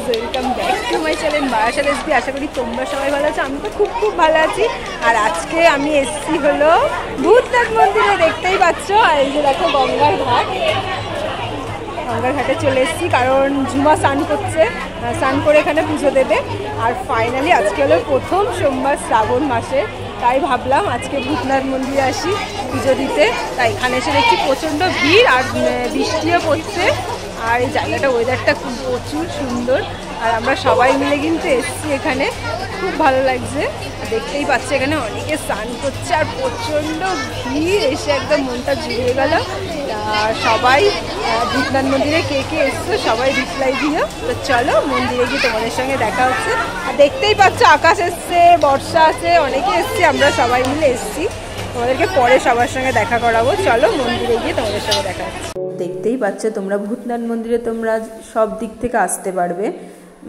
Welcome back to my channel Barasat SB. আশা করি তোমরা সবাই ভালো আছো। আমি তো খুব খুব ভালো আছি। আর আজকে আমি এসেছি হলো ভূতনাথ মন্দিরে, দেখতেই পাচ্ছ। আর এই যে দেখো গঙ্গার ঘাট, গঙ্গার ঘাটে চলে এসেছি কারণ ঝুমা স্নান করছে, স্নান করে এখানে পুজো দেবে। আর ফাইনালি আজকে হলো প্রথম সোমবার শ্রাবণ মাসে, তাই ভাবলাম আজকে ভূতনাথ মন্দিরে আসি পুজো দিতে। তাই এখানে এসে দেখছি প্রচণ্ড ভিড় আর বৃষ্টিও পড়ছে। আর এই জায়গাটা ওয়েদারটা খুব প্রচুর সুন্দর। আর আমরা সবাই মিলে কিন্তু এসেছি এখানে, খুব ভালো লাগছে। দেখতেই পাচ্ছি এখানে অনেকে স্নান করছে আর প্রচণ্ড ভিড়, এসে একদম মনটা জুড়িয়ে গেল। আর সবাই ভূতনাথ মন্দিরে কে কে এসছো সবাই রিপ্লাই দিও। তো চলো মন্দিরে গিয়ে তোমাদের সঙ্গে দেখা হচ্ছে। আর দেখতেই পাচ্ছ আকাশ এসছে, বর্ষা আছে, অনেকে এসছি, আমরা সবাই মিলে এসছি। তোমাদেরকে পরে সবার সঙ্গে দেখা করাবো। চলো মন্দিরে গিয়ে তোমাদের সঙ্গে দেখা হচ্ছে। দেখতেই পাচ্ছ তোমরা ভূতনাথ মন্দিরে তোমরা সব দিক থেকে আসতে পারবে।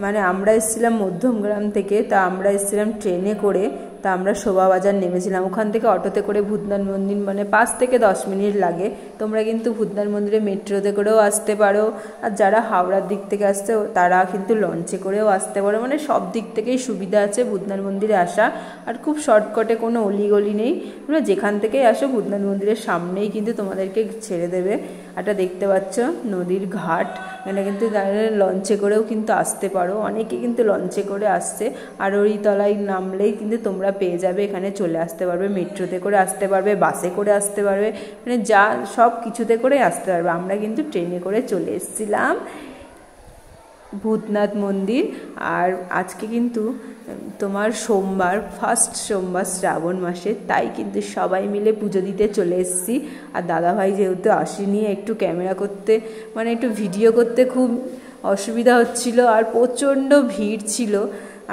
মানে আমরা এসেছিলাম মধ্যমগ্রাম থেকে, তা আমরা এসেছিলাম ট্রেনে করে। তা আমরা শোভাবাজার নেমেছিলাম, ওখান থেকে অটোতে করে ভূতনাথ মন্দির মানে 5 থেকে 10 মিনিট লাগে। তোমরা কিন্তু ভূতনাথ মন্দিরে মেট্রোতে করেও আসতে পারো। আর যারা হাওড়ার দিক থেকে আসছে তারা কিন্তু লঞ্চে করেও আসতে পারো। মানে সব দিক থেকেই সুবিধা আছে ভূতনাথ মন্দিরে আসা। আর খুব শর্টকাটে কোনো অলিগলি নেই, তোমরা যেখান থেকেই আসো ভূতনাথ মন্দিরের সামনেই কিন্তু তোমাদেরকে ছেড়ে দেবে। এটা দেখতে পাচ্ছ নদীর ঘাট, এখানে কিন্তু লঞ্চে করেও কিন্তু আসতে পারো। অনেকে কিন্তু লঞ্চে করে আসছে। আর ওই তলায় নামলেই কিন্তু তোমরা পেয়ে যাবে, এখানে চলে আসতে পারবে। মেট্রোতে করে আসতে পারবে, বাসে করে আসতে পারবে, মানে যা সব কিছুতে করে আসতে পারবে। আমরা কিন্তু ট্রেনে করে চলে এসেছিলাম ভূতনাথ মন্দির। আর আজকে কিন্তু তোমার সোমবার, ফার্স্ট সোমবার শ্রাবণ মাসে, তাই কিন্তু সবাই মিলে পুজো দিতে চলে এসেছি। আর দাদাভাই যেহেতু আসেনি, একটু ক্যামেরা করতে মানে একটু ভিডিও করতে খুব অসুবিধা হচ্ছিল। আর প্রচণ্ড ভিড় ছিল।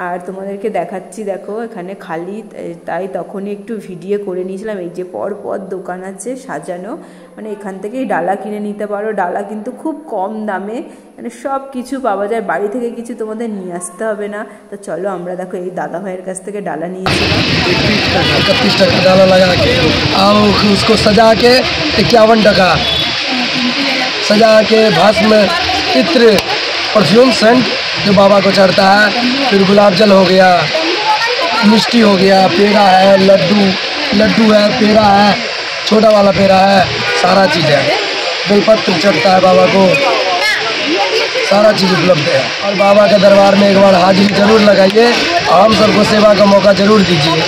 আর তোমাদেরকে দেখাচ্ছি, দেখো এখানে খালি, তাই তখনই একটু ভিডিও করে নিয়েছিলাম। এই যে পর পর দোকান আছে সাজানো, মানে এখান থেকেই ডালা কিনে নিতে পারো। ডালা কিন্তু খুব কম দামে, মানে সব কিছু পাওয়া যায়, বাড়ি থেকে কিছু তোমাদের নিয়ে আসতে হবে না। তো চলো আমরা দেখো এই দাদা ভাইয়ের কাছ থেকে ডালা নিয়েছিলাম। 31 টাকা डाला लगा के और उसको सजा के 51 টাকা सजा के भस्म इत्र परफ्यूम सेंट जो बाबा को चढ़ता है। फिर गुलाब जल हो गया, मिष्टी हो गया, पेड़ा है, लड्डू है, पेड़ा है, छोटा वाला पेड़ा है, सारा चीज़ है। बेलपत्र चढ़ता है बाबा को, सारा चीज़ उपलब्ध है। और बाबा के दरबार में एक बार हाजिरी जरूर लगाइए और हम सबको सेवा का मौका जरूर दीजिए।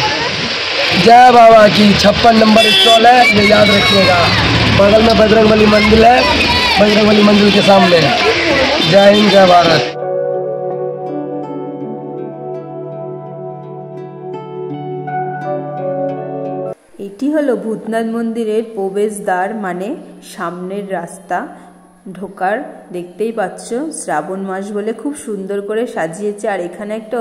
जय बाबा की। 56 नंबर स्टॉल है, ये याद रखिएगा। बगल में बजरंगबली मंदिर है, बजरंगबली मंदिर के सामने। जय हिंद, जय भारत। এটি হলো ভূতনাথ মন্দিরের প্রবেশদ্বার, মানে সামনের রাস্তা ঢোকার। দেখতেই পাচ্ছ শ্রাবণ মাস বলে খুব সুন্দর করে সাজিয়েছে। আর এখানে একটা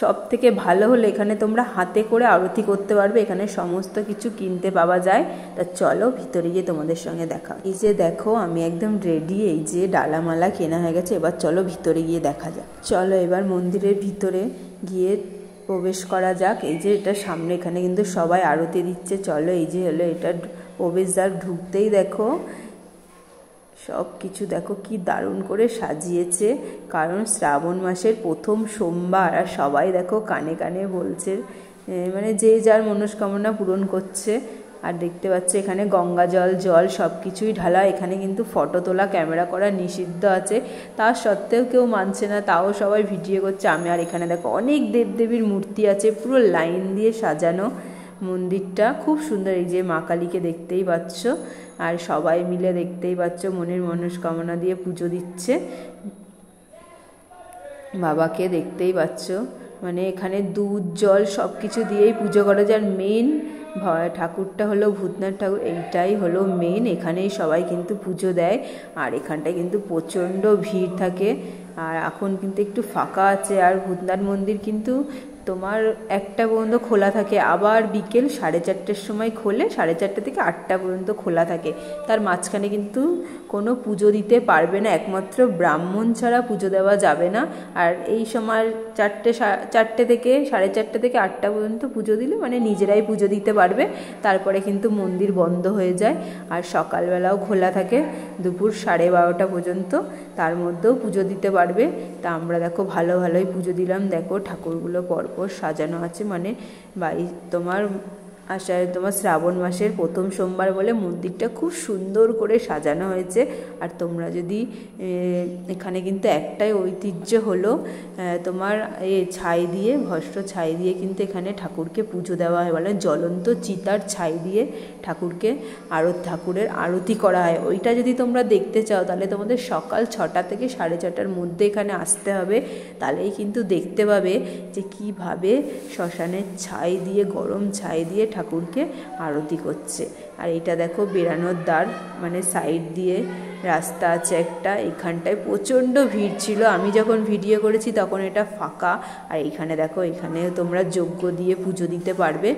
সব থেকে ভালো হলো, এখানে তোমরা হাতে করে আরতি করতে পারবে। এখানে সমস্ত কিছু কিনতে পাওয়া যায়। তা চলো ভিতরে গিয়ে তোমাদের সঙ্গে দেখা। এই যে দেখো আমি একদম রেডি, এই যে ডালামালা কেনা হয়ে গেছে। এবার চলো ভিতরে গিয়ে দেখা যাক। চলো এবার মন্দিরের ভিতরে গিয়ে প্রবেশ করা যাক। এই যে এটা সামনে, এখানে কিন্তু সবাই আরতি দিচ্ছে। চলো এই যে হলো এটা প্রবেশদ্বার। ঢুকতেই দেখো সব কিছু দেখো কি দারুণ করে সাজিয়েছে, কারণ শ্রাবণ মাসের প্রথম সোমবার। আর সবাই দেখো কানে কানে বলছে, মানে যে যার মনস্কামনা পূরণ করছে। আর দেখতে পাচ্ছে এখানে গঙ্গা জল সব কিছুই ঢালা। এখানে কিন্তু ফটো তোলা, ক্যামেরা করা নিষিদ্ধ আছে। তা সত্ত্বেও কেউ মানছে না, তাও সবাই ভিডিও করছে। আমি আর এখানে দেখো অনেক দেবদেবীর মূর্তি আছে, পুরো লাইন দিয়ে সাজানো মন্দিরটা, খুব সুন্দর। এই যে মা কালীকে দেখতেই পাচ্ছ। আর সবাই মিলে দেখতেই পাচ্ছ মনের মনস্কামনা দিয়ে পুজো দিচ্ছে বাবাকে, দেখতেই পাচ্ছ। মানে এখানে দুধ জল সব কিছু দিয়েই পুজো করা যায়। আর মেন ঠাকুরটা হলো ভূতনাথ ঠাকুর, এইটাই হলো মেন। এখানেই সবাই কিন্তু পুজো দেয়। আর এখানটায় কিন্তু প্রচণ্ড ভিড় থাকে। আর এখন কিন্তু একটু ফাঁকা আছে। আর ভূতনাথ মন্দির কিন্তু তোমার 1টা পর্যন্ত খোলা থাকে, আবার বিকেল 4:30-র সময় খোলে, 4:30 থেকে 8টা পর্যন্ত খোলা থাকে। তার মাঝখানে কিন্তু কোনো পুজো দিতে পারবে না, একমাত্র ব্রাহ্মণ ছাড়া পুজো দেওয়া যাবে না। আর এই সময় 4টে থেকে 4:30 থেকে 8টা পর্যন্ত পুজো দিলে মানে নিজেরাই পুজো দিতে পারবে, তারপরে কিন্তু মন্দির বন্ধ হয়ে যায়। আর সকালবেলাও খোলা থাকে দুপুর 12:30 পর্যন্ত, তার মধ্যেও পুজো দিতে পারবে। তা আমরা দেখো ভালোই পুজো দিলাম। দেখো ঠাকুরগুলো পরপর সাজানো আছে, মানে তোমার শ্রাবণ মাসের প্রথম সোমবার বলে মন্দিরটা খুব সুন্দর করে সাজানো হয়েছে। আর তোমরা যদি এখানে কিন্তু একটাই ঐতিহ্য হলো তোমার ছাই দিয়ে, ভস্ম ছাই দিয়ে কিন্তু এখানে ঠাকুরকে পুজো দেওয়া হয়, বলে জ্বলন্ত চিতার ছাই দিয়ে ঠাকুরের আরতি করা হয়। ওইটা যদি তোমরা দেখতে চাও তাহলে তোমাদের সকাল 6টা থেকে 6:30-র মধ্যে এখানে আসতে হবে, তাহলেই কিন্তু দেখতে পাবে যে কিভাবে শ্মশানের ছাই দিয়ে, গরম ছাই দিয়ে ঠাকুরকে আরতি করছে। আর এটা দেখো বেরানোর দ্বার, মানে সাইড দিয়ে রাস্তা আছে একটা, এখানটায় প্রচণ্ড ভিড় ছিল। আমি যখন ভিডিও করেছি তখন এটা ফাঁকা। আর এইখানে দেখো, এখানে তোমরা যজ্ঞ দিয়ে পুজো দিতে পারবে,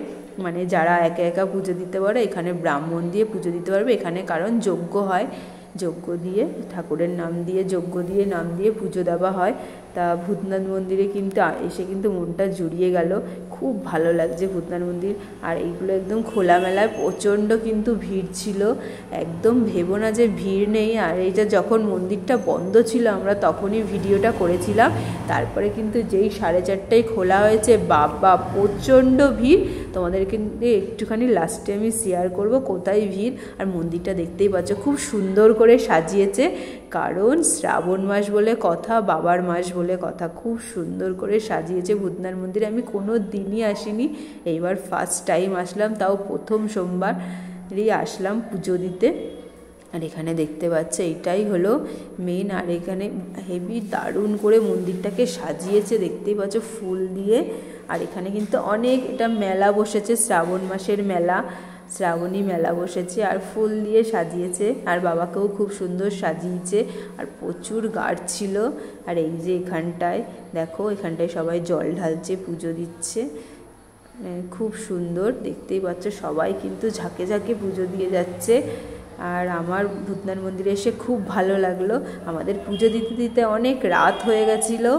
মানে যারা একা পুজো দিতে পারে এখানে ব্রাহ্মণ দিয়ে পুজো দিতে পারবে। এখানে কারণ যজ্ঞ হয়, যজ্ঞ দিয়ে ঠাকুরের নাম দিয়ে, যজ্ঞ দিয়ে নাম দিয়ে পুজো দেওয়া হয়। তা ভূতনাথ মন্দিরে কিন্তু এসে কিন্তু মনটা জুড়িয়ে গেল, খুব ভালো লাগছে ভূতনাথ মন্দির। আর এইগুলো একদম খোলামেলায়, প্রচণ্ড কিন্তু ভিড় ছিল, একদম ভেবো না যে ভিড় নেই। আর এইটা যখন মন্দিরটা বন্ধ ছিল আমরা তখনই ভিডিওটা করেছিলাম, তারপরে কিন্তু যেই 4:30টায় খোলা হয়েছে, বাবা প্রচণ্ড ভিড়। তোমাদের কিন্তু একটুখানি লাস্টে আমি শেয়ার করব কোথায় ভিড়। আর মন্দিরটা দেখতেই পাচ্ছ খুব সুন্দর করে সাজিয়েছে, কারণ শ্রাবণ মাস বলে কথা, বাবার মাস বলে কথা, খুব সুন্দর করে সাজিয়েছে ভূতনাথ মন্দিরে। আমি কোনো দিনই আসিনি, এইবার ফার্স্ট টাইম আসলাম, তাও প্রথম সোমবারই আসলাম পুজো দিতে। আর এখানে দেখতে পাচ্ছে এইটাই হলো মেন। আর এখানে হেভি দারুণ করে মন্দিরটাকে সাজিয়েছে, দেখতেই পাচ্ছ ফুল দিয়ে। আর এখানে কিন্তু অনেক, এটা মেলা বসেছে, শ্রাবণ মাসের মেলা, শ্রাবণী মেলা বসেছে, আর ফুল দিয়ে সাজিয়েছে। আর বাবাকেও খুব সুন্দর সাজিয়েছে, আর প্রচুর গার্ড ছিল। আর এই যে এখানটায় দেখো, এখানটায় সবাই জল ঢালছে, পুজো দিচ্ছে, খুব সুন্দর দেখতেই পাচ্ছ। সবাই কিন্তু ঝাঁকে ঝাঁকে পুজো দিয়ে যাচ্ছে। আর আমার ভূতনাথ মন্দিরে এসে খুব ভালো লাগলো। আমাদের পুজো দিতে দিতে অনেক রাত হয়ে গেছিলো,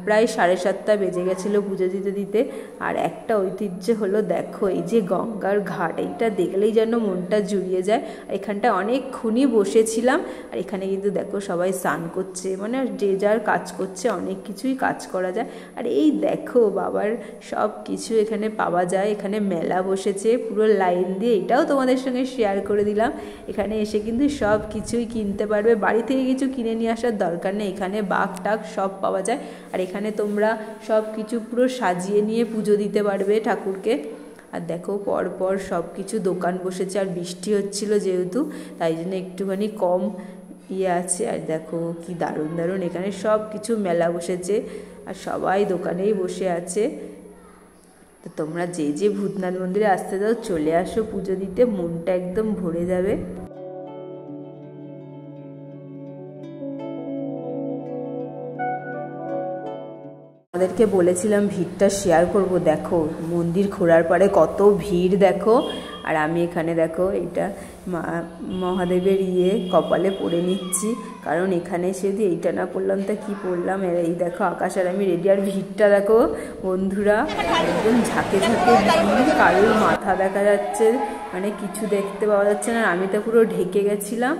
প্রায় 7:30 বেজে গেছিলো পুজো দিতে দিতে। আর একটা ঐতিহ্য হলো দেখো, এই যে গঙ্গার ঘাট, এইটা দেখলেই যেন মনটা জুড়িয়ে যায়। এখানটা অনেকক্ষণই বসেছিলাম। আর এখানে কিন্তু দেখো সবাই স্নান করছে, মানে যে যার কাজ করছে, অনেক কিছুই কাজ করা যায়। আর এই দেখো বাবার সব কিছু এখানে পাওয়া যায়। এখানে মেলা বসেছে পুরো লাইন দিয়ে, এটাও তোমাদের সঙ্গে শেয়ার করে দিলাম। এখানে এসে কিন্তু সব কিছুই কিনতে পারবে, বাড়ি থেকে কিছু কিনে নিয়ে আসার দরকার নেই, এখানে বাঘ টাক সব পাওয়া যায়। আর এখানে তোমরা সব কিছু পুরো সাজিয়ে নিয়ে পুজো দিতে পারবে ঠাকুরকে। আর দেখো পরপর সব কিছু দোকান বসেছে, আর বৃষ্টি হচ্ছিল যেহেতু, তাই জন্য একটুখানি কম আছে। আর দেখো কি দারুণ দারুণ এখানে সব কিছু মেলা বসেছে, আর সবাই দোকানেই বসে আছে। তো তোমরা যে যে ভূতনাথ মন্দিরে আসতে যাও চলে আসো পুজো দিতে, মনটা একদম ভরে যাবে। আমাদেরকে বলেছিলাম ভিড়টা শেয়ার করব, দেখো মন্দির খোলার পরে কত ভিড় দেখো। আর আমি এখানে দেখো এটা মহাদেবের কপালে পরে নিচ্ছি, কারণ এখানে এসে যদি এইটা না পড়লাম তা কি পড়লাম। এই দেখো আকাশ আর আমি রেডি। আর ভিড়টা দেখো বন্ধুরা, একদম ঝাঁকে ঝাঁকে ভিড়, কারোর মাথা দেখা যাচ্ছে, মানে কিছু দেখতে পাওয়া যাচ্ছে না। আমি তো পুরো ঢেকে গেছিলাম।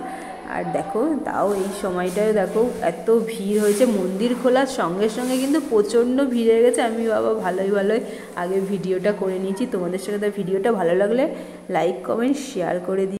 আর দেখো তাও এই সময়টায় দেখো এত ভিড় হয়েছে, মন্দির খোলার সঙ্গে সঙ্গে কিন্তু প্রচণ্ড ভিড় হয়ে গেছে। আমি বাবা ভালোই আগে ভিডিওটা করে নিয়েছি তোমাদের সাথে। ভিডিওটা ভালো লাগলে লাইক কমেন্ট শেয়ার করে দিই।